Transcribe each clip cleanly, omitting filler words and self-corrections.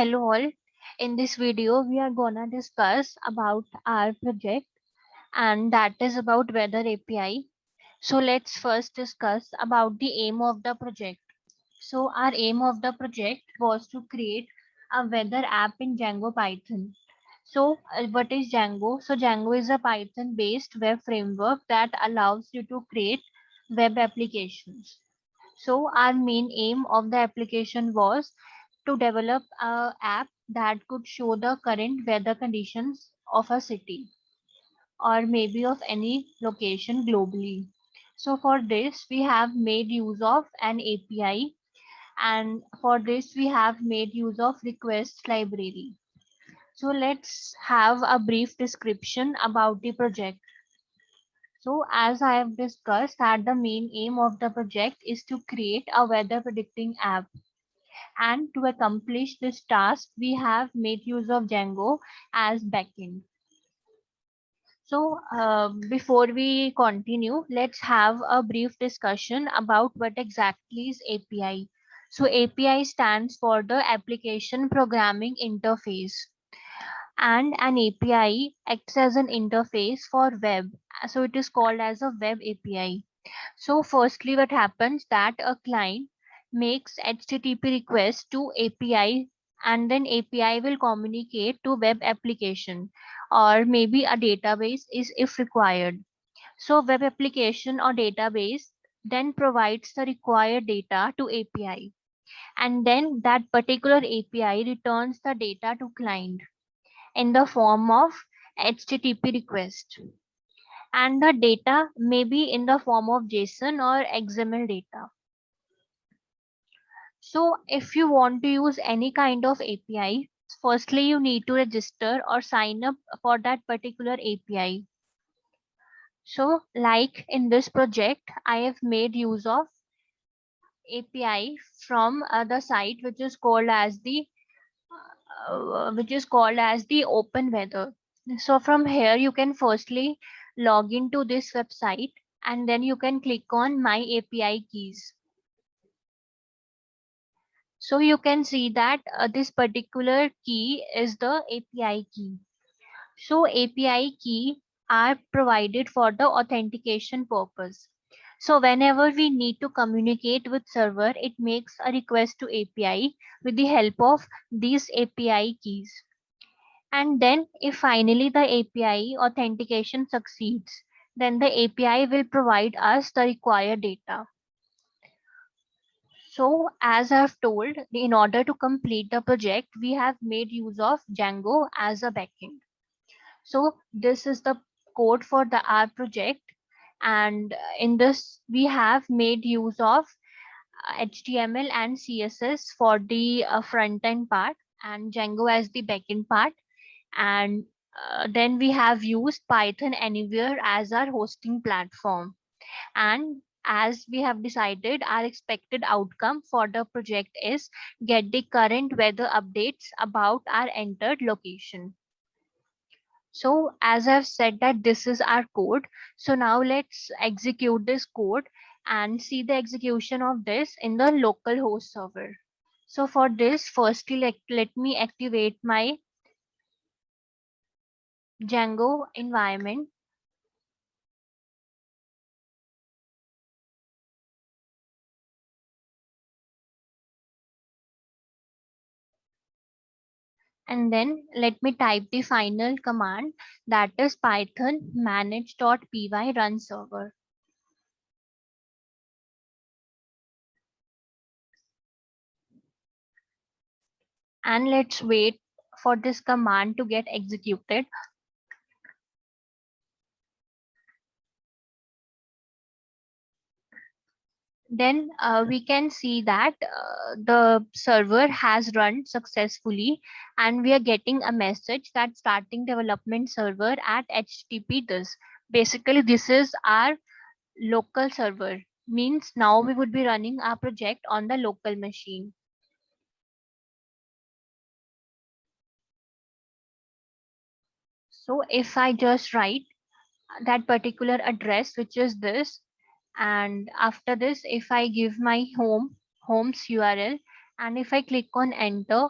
Hello all. In this video, we are gonna discuss about our project, and that is about weather API. So let's first discuss about the aim of the project. So our aim of the project was to create a weather app in Django Python. So what is Django? So Django is a Python based web framework that allows you to create web applications. So our main aim of the application was to develop a app that could show the current weather conditions of a city or maybe of any location globally. So for this we have made use of an API, and for this we have made use of request library. So let's have a brief description about the project. So as I have discussed that the main aim of the project is to create a weather predicting app, and to accomplish this task we have made use of Django as backend. So before we continue, let's have a brief discussion about what exactly is API. So API stands for the Application Programming Interface, and an API acts as an interface for web. So it is called as a web API. So firstly, what happens that a client makes HTTP request to API, and then API will communicate to web application or maybe a database is if required. So web application or database then provides the required data to API, and then that particular API returns the data to client in the form of HTTP request, and the data may be in the form of JSON or XML data. So if you want to use any kind of API, firstly you need to register or sign up for that particular API. So like in this project, I have made use of API from the site which is called as the Open Weather. So from here you can firstly log into this website, and then you can click on My API Keys. So you can see that this particular key is the API key. So API key are provided for the authentication purpose. So whenever we need to communicate with server, it makes a request to API with the help of these API keys. And then if finally the API authentication succeeds, then the API will provide us the required data. So as I've told, in order to complete the project, we have made use of Django as a backend. So this is the code for the R project, and in this we have made use of HTML and CSS for the front end part, and Django as the backend part, and then we have used Python Anywhere as our hosting platform. And as we have decided, our expected outcome for the project is get the current weather updates about our entered location. So as I've said that this is our code, so now let's execute this code and see the execution of this in the local host server. So for this, firstly let me activate my Django environment. And then let me type the final command, that is python manage.py run server. And let's wait for this command to get executed. Then we can see that the server has run successfully, and we are getting a message that starting development server at HTTP this. Basically this is our local server, means now we would be running our project on the local machine. So if I just write that particular address, which is this, and after this if I give my home's URL, and if I click on enter,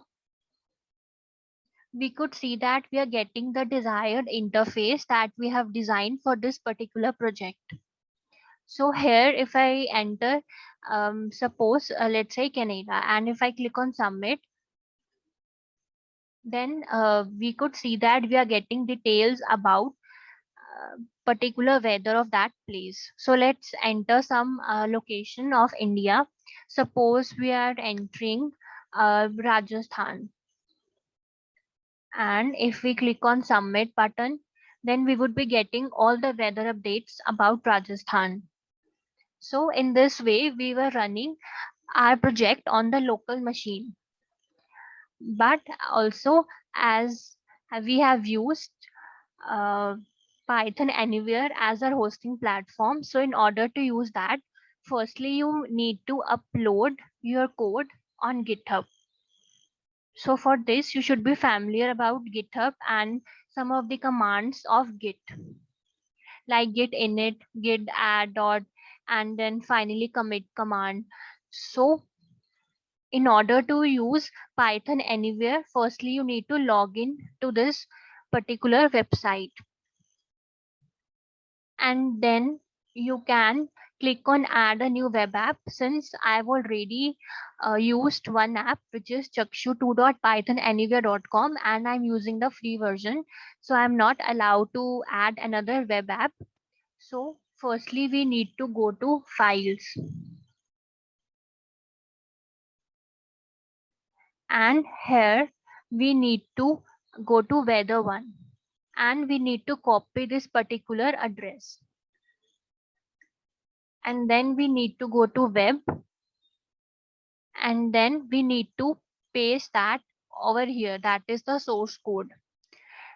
we could see that we are getting the desired interface that we have designed for this particular project. So here, if I enter, suppose, let's say Canada, and if I click on submit, then we could see that we are getting details about particular weather of that place. So let's enter some location of India. Suppose we are entering Rajasthan, and if we click on submit button, then we would be getting all the weather updates about Rajasthan. So in this way, we were running our project on the local machine. But also, as we have used uh, Python Anywhere as our hosting platform, so in order to use that, firstly you need to upload your code on GitHub. So for this, you should be familiar about GitHub and some of the commands of Git, like git init, git add dot, and then finally commit command. So in order to use Python Anywhere, firstly you need to log in to this particular website, and then you can click on add a new web app. Since I've already used one app, which is chakshu2.pythonanywhere.com, and I'm using the free version, so I'm not allowed to add another web app. So firstly we need to go to files, and here we need to go to weather one, and we need to copy this particular address, and then we need to go to web, and then we need to paste that over here, that is the source code.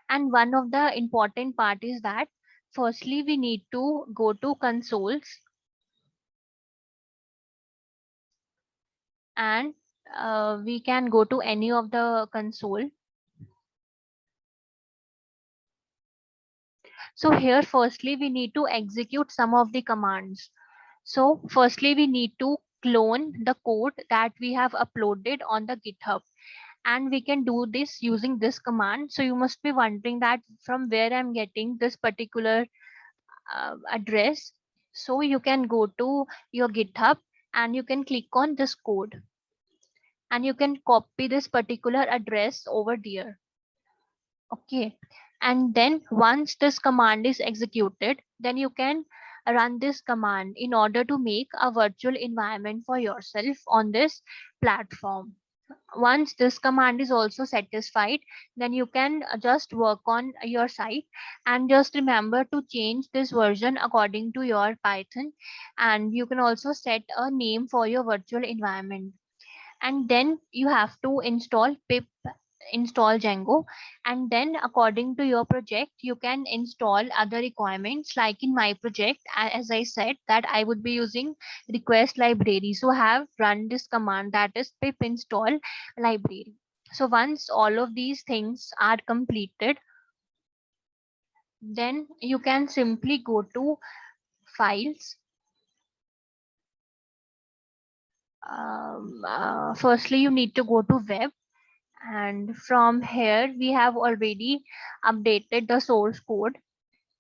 And one of the important part is that firstly we need to go to consoles, and we can go to any of the console. So here firstly we need to execute some of the commands. So firstly we need to clone the code that we have uploaded on the GitHub, and we can do this using this command. So you must be wondering that from where I'm getting this particular address. So you can go to your GitHub and you can click on this code, and you can copy this particular address over there. Okay, and then once this command is executed, then you can run this command in order to make a virtual environment for yourself on this platform. Once this command is also satisfied, then you can just work on your site, and just remember to change this version according to your Python, and you can also set a name for your virtual environment. And then you have to install pip install Django, and then according to your project you can install other requirements. Like in my project, as I said that I would be using request library, so I have run this command, that is pip install library. So once all of these things are completed, then you can simply go to files. Firstly you need to go to web, and from here we have already updated the source code,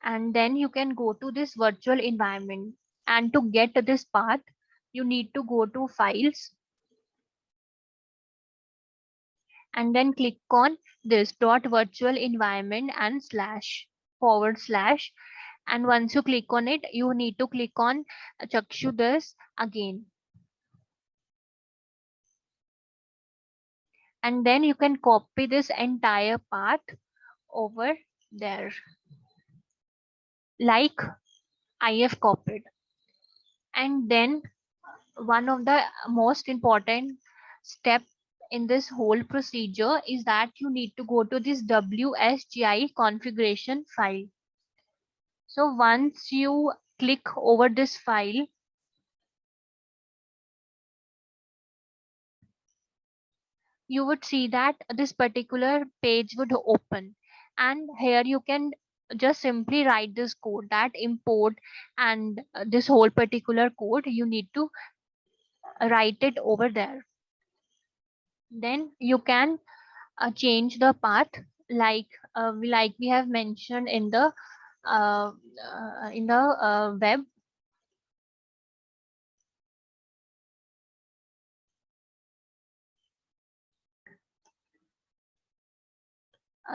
and then you can go to this virtual environment, and to get this path you need to go to files, and then click on this dot virtual environment and slash forward slash, and once you click on it you need to click on chakshu this again, and then you can copy this entire path over there like I have copied. And then one of the most important step in this whole procedure is that you need to go to this Wsgi configuration file. So once you click over this file, you would see that this particular page would open, and here you can just simply write this code, that import, and this whole particular code you need to write it over there. Then you can change the path, like we have mentioned uh, in the web.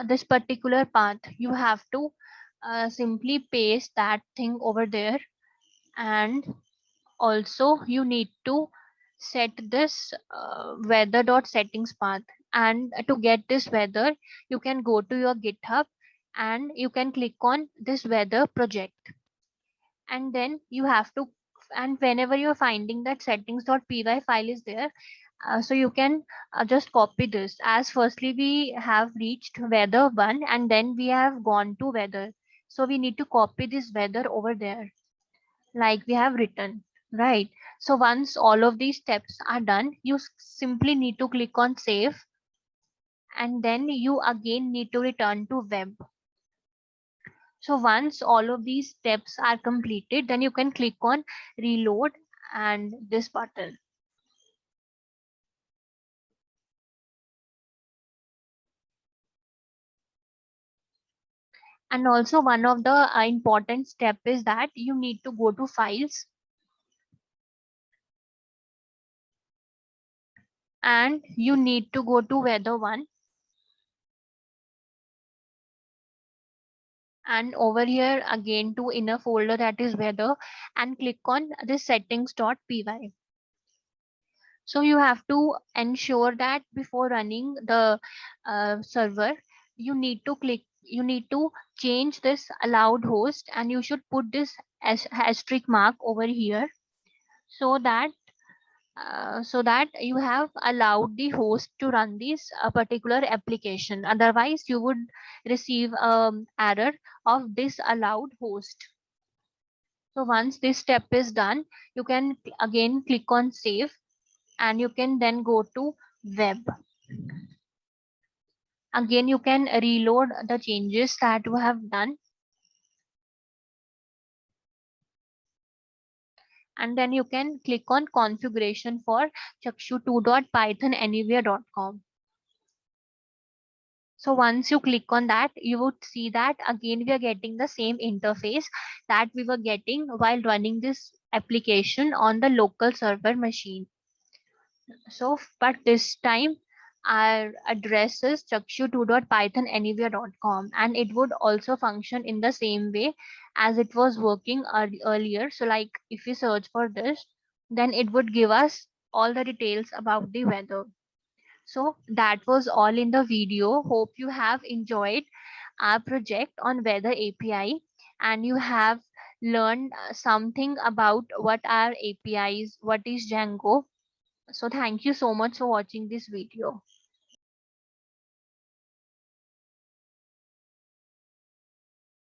This particular path, you have to simply paste that thing over there. And also you need to set this weather dot settings path. And to get this weather, you can go to your GitHub and you can click on this weather project. And then you have to, and whenever you're finding that settings.py file is there, so you can just copy this. As firstly we have reached weather 1 and then we have gone to weather, so we need to copy this weather over there like we have written, right? So once all of these steps are done, you simply need to click on save, and then you again need to return to web. So once all of these steps are completed, then you can click on reload and this button. And also one of the important step is that you need to go to files and you need to go to weather 1, and over here again to inner folder, that is weather, and click on this settings.py. So you have to ensure that before running the server, you need to change this allowed host, and you should put this asterisk mark over here, so that you have allowed the host to run this particular application. Otherwise you would receive error of disallowed host. So once this step is done, you can again click on save, and you can then go to web. Again you can reload the changes that you have done, and then you can click on configuration for chakshu2.pythonanywhere.com. So once you click on that, you would see that again we are getting the same interface that we were getting while running this application on the local server machine. So, but this time our address is chakshu2.pythonanywhere.com, and it would also function in the same way as it was working earlier. So like if you search for this, then it would give us all the details about the weather. So that was all in the video. Hope you have enjoyed our project on weather API, and you have learned something about what are APIs, what is Django. So thank you so much for watching this video.